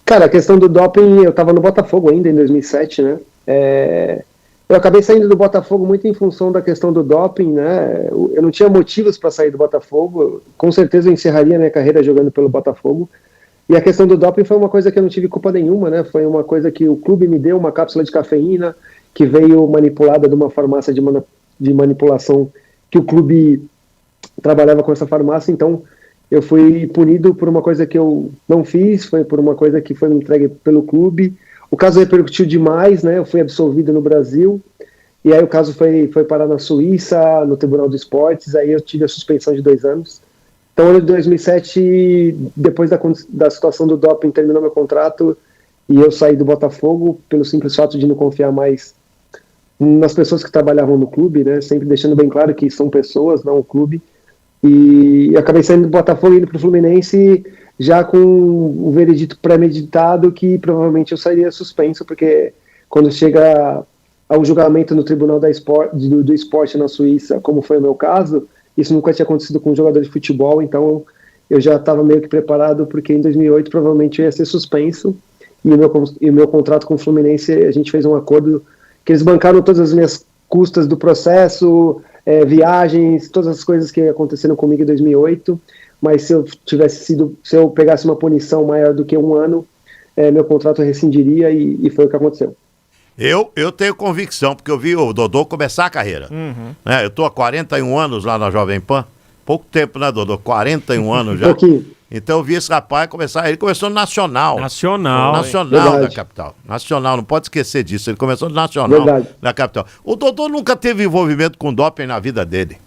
Cara, a questão do doping, eu estava no Botafogo ainda em 2007, né? Eu acabei saindo do Botafogo muito em função da questão do doping, né? Eu não tinha motivos para sair do Botafogo. Com certeza eu encerraria minha carreira jogando pelo Botafogo. E a questão do doping foi uma coisa que eu não tive culpa nenhuma, né? Foi uma coisa que o clube me deu, uma cápsula de cafeína que veio manipulada de uma farmácia de manipulação que o clube trabalhava com essa farmácia. Então eu fui punido por uma coisa que eu não fiz, foi por uma coisa que foi me entregue pelo clube. O caso repercutiu demais, né? Eu fui absolvido no Brasil, e aí o caso foi parar na Suíça, no Tribunal de Esportes, aí eu tive a suspensão de 2 anos. Então, ano de 2007, depois da situação do doping, terminou meu contrato, e eu saí do Botafogo pelo simples fato de não confiar mais nas pessoas que trabalhavam no clube, né? Sempre deixando bem claro que são pessoas, não o clube. E acabei saindo do Botafogo e indo para o Fluminense já com um veredito premeditado que provavelmente eu sairia suspenso, porque quando chega ao julgamento no Tribunal do Esporte na Suíça, como foi o meu caso, isso nunca tinha acontecido com um jogador de futebol, então eu já estava meio que preparado, porque em 2008 provavelmente eu ia ser suspenso, e o meu contrato com o Fluminense, a gente fez um acordo que eles bancaram todas as minhas custas do processo, viagens, todas as coisas que aconteceram comigo em 2008, mas se eu pegasse uma punição maior do que 1 ano, meu contrato rescindiria, e foi o que aconteceu. Eu tenho convicção, porque eu vi o Dodô começar a carreira. Eu tô há 41 anos lá na Jovem Pan, pouco tempo, né, Dodô? 41 anos já. Então eu vi esse rapaz começar, ele começou no Nacional da capital. Nacional, não pode esquecer disso, ele começou no Nacional da capital. O Dodô nunca teve envolvimento com doping na vida dele.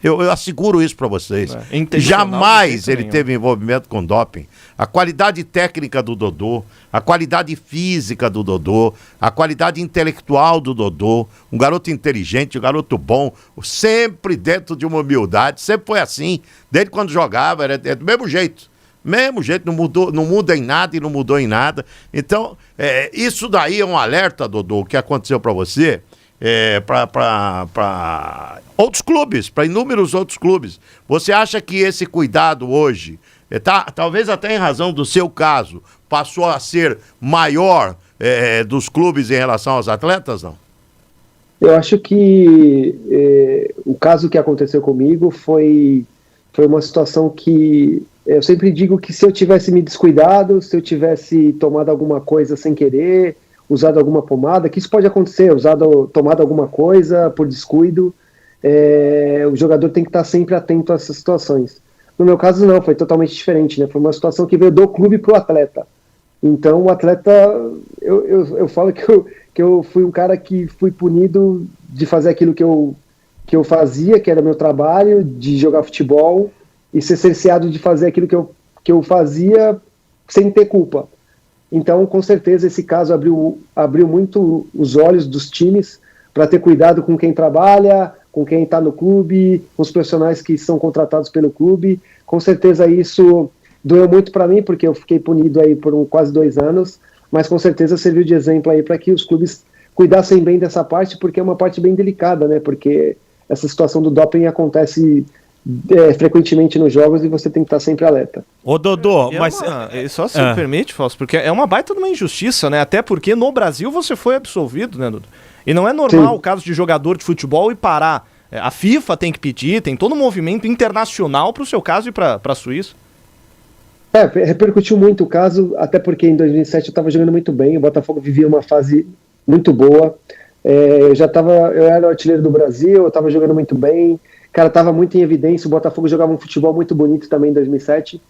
Eu asseguro isso para vocês. Jamais ele teve envolvimento com doping. A qualidade técnica do Dodô, a qualidade física do Dodô, a qualidade intelectual do Dodô, um garoto inteligente, um garoto bom, sempre dentro de uma humildade, sempre foi assim. Desde quando jogava, era do mesmo jeito. Mesmo jeito, não muda em nada e não mudou em nada. Então, isso daí é um alerta, Dodô, o que aconteceu para você. Para outros clubes, para inúmeros outros clubes. Você acha que esse cuidado hoje, talvez até em razão do seu caso, passou a ser maior dos clubes em relação aos atletas, não? Eu acho que o caso que aconteceu comigo foi uma situação que eu sempre digo que se eu tivesse me descuidado, se eu tivesse tomado alguma coisa sem querer, usado alguma pomada, que isso pode acontecer, tomado alguma coisa por descuido, o jogador tem que estar sempre atento a essas situações. No meu caso não, foi totalmente diferente, né? Foi uma situação que veio do clube para o atleta. Então o atleta, eu falo que eu fui um cara que fui punido de fazer aquilo que eu fazia, que era meu trabalho, de jogar futebol, e ser cerceado de fazer aquilo que eu fazia sem ter culpa. Então, com certeza, esse caso abriu muito os olhos dos times para ter cuidado com quem trabalha, com quem está no clube, com os profissionais que são contratados pelo clube. Com certeza isso doeu muito para mim, porque eu fiquei punido aí por quase 2 anos, mas com certeza serviu de exemplo aí para que os clubes cuidassem bem dessa parte, porque é uma parte bem delicada, né? Porque essa situação do doping acontece frequentemente nos jogos e você tem que estar sempre alerta. Ô Dodô, mas só se me permite, Fausto, porque é uma baita de uma injustiça, né? Até porque no Brasil você foi absolvido, né, Dodô? E não é normal o caso de jogador de futebol e parar. A FIFA tem que pedir, tem todo um movimento internacional para o seu caso e para a Suíça. Repercutiu muito o caso, até porque em 2007 eu estava jogando muito bem, o Botafogo vivia uma fase muito boa, eu era o artilheiro do Brasil, eu estava jogando muito bem, cara, estava muito em evidência, o Botafogo jogava um futebol muito bonito também em 2007,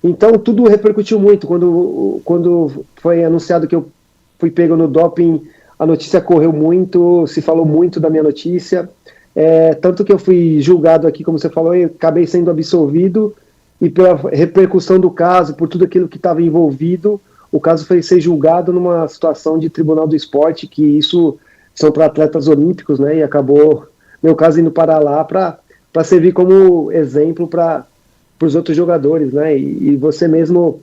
então tudo repercutiu muito. Quando foi anunciado que eu fui pego no doping, a notícia correu muito, se falou muito da minha notícia, tanto que eu fui julgado aqui, como você falou, e acabei sendo absolvido, e pela repercussão do caso, por tudo aquilo que estava envolvido, o caso foi ser julgado numa situação de Tribunal do Esporte, que isso são para atletas olímpicos, né, e acabou meu caso indo para lá para servir como exemplo para os outros jogadores, né, e você mesmo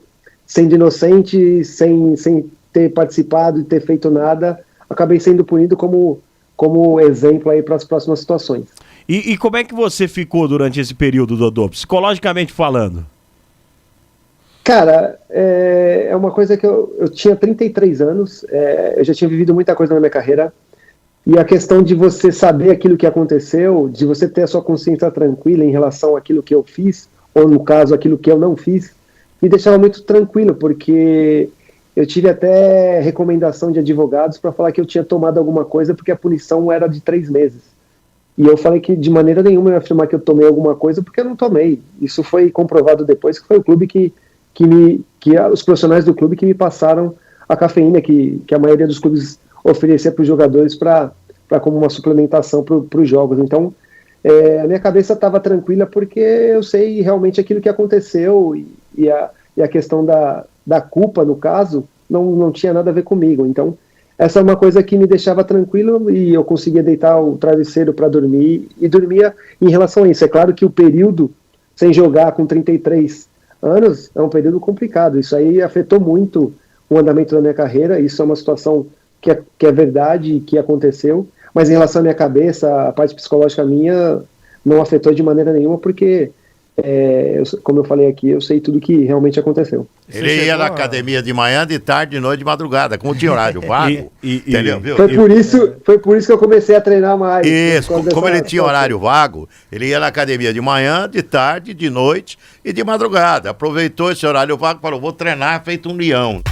sendo inocente, sem ter participado e ter feito nada, acabei sendo punido como exemplo aí para as próximas situações. E como é que você ficou durante esse período, Dodô, psicologicamente falando? Cara, é uma coisa que eu tinha 33 anos, eu já tinha vivido muita coisa na minha carreira, e a questão de você saber aquilo que aconteceu, de você ter a sua consciência tranquila em relação àquilo que eu fiz, ou no caso, aquilo que eu não fiz, me deixava muito tranquilo, porque eu tive até recomendação de advogados para falar que eu tinha tomado alguma coisa porque a punição era de 3 meses. E eu falei que de maneira nenhuma eu ia afirmar que eu tomei alguma coisa porque eu não tomei. Isso foi comprovado depois, que foi o clube que os profissionais do clube que me passaram a cafeína que a maioria dos clubes oferecia para os jogadores como uma suplementação para os jogos. Então, a minha cabeça estava tranquila porque eu sei realmente aquilo que aconteceu e a questão da culpa, no caso, não tinha nada a ver comigo. Então, essa é uma coisa que me deixava tranquilo e eu conseguia deitar o travesseiro para dormir e dormia em relação a isso. É claro que o período sem jogar com 33 anos é um período complicado. Isso aí afetou muito o andamento da minha carreira. Isso é uma situação que é verdade e que aconteceu. Mas em relação à minha cabeça, a parte psicológica minha não afetou de maneira nenhuma porque, como eu falei aqui, eu sei tudo que realmente aconteceu. Ele ia na academia de manhã, de tarde, de noite, de madrugada, como tinha horário vago. Entendeu? Foi por isso que eu comecei a treinar mais. Isso, como ele tinha horário vago, ele ia na academia de manhã, de tarde, de noite e de madrugada. Aproveitou esse horário vago e falou, vou treinar feito um leão.